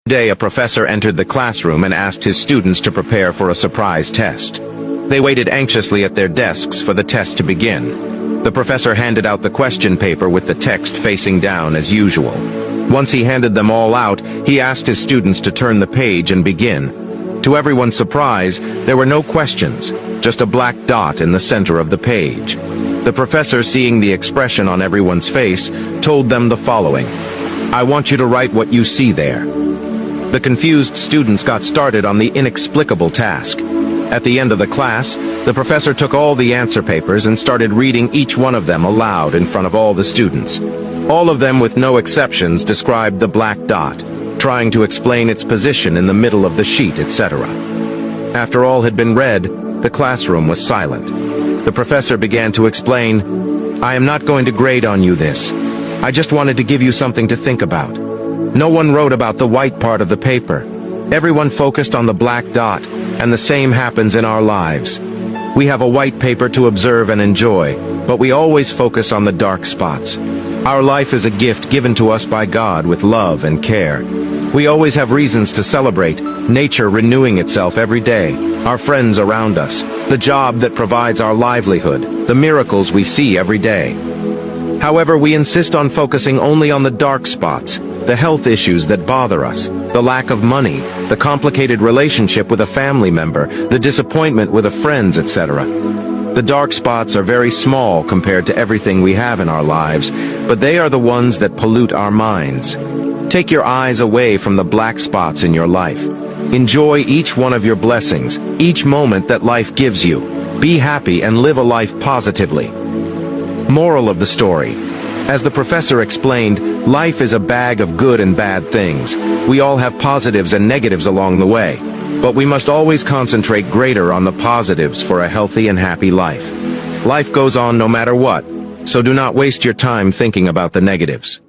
Day, a professor entered the classroom and asked his students to prepare for a surprise test. They waited anxiously at their desks for the test to begin. The professor handed out the question paper with the text facing down as usual. Once he handed them all out, he asked his students to turn the page and begin. To everyone's surprise, there were no questions, just a black dot in the center of the page. The professor, seeing the expression on everyone's face, told them the following: "I want you to write what you see there." The confused students got started on the inexplicable task. At the end of the class, the professor took all the answer papers and started reading each one of them aloud in front of all the students. All of them, with no exceptions, described the black dot, trying to explain its position in the middle of the sheet, etc. After all had been read, the classroom was silent. The professor began to explain, "I am not going to grade on you this. I just wanted to give you something to think about. No one wrote about the white part of the paper. Everyone focused on the black dot, and the same happens in our lives. We have a white paper to observe and enjoy, but we always focus on the dark spots. Our life is a gift given to us by God with love and care. We always have reasons to celebrate, nature renewing itself every day, our friends around us, the job that provides our livelihood, the miracles we see every day. However, we insist on focusing only on the dark spots, the health issues that bother us, the lack of money, the complicated relationship with a family member, the disappointment with a friend, etc. The dark spots are very small compared to everything we have in our lives, but they are the ones that pollute our minds. Take your eyes away from the black spots in your life. Enjoy each one of your blessings, each moment that life gives you. Be happy and live a life positively. Moral of the story: as the professor explained, life is a bag of good and bad things. We all have positives and negatives along the way, but we must always concentrate greater on the positives for a healthy and happy life. Life goes on no matter what, so do not waste your time thinking about the negatives.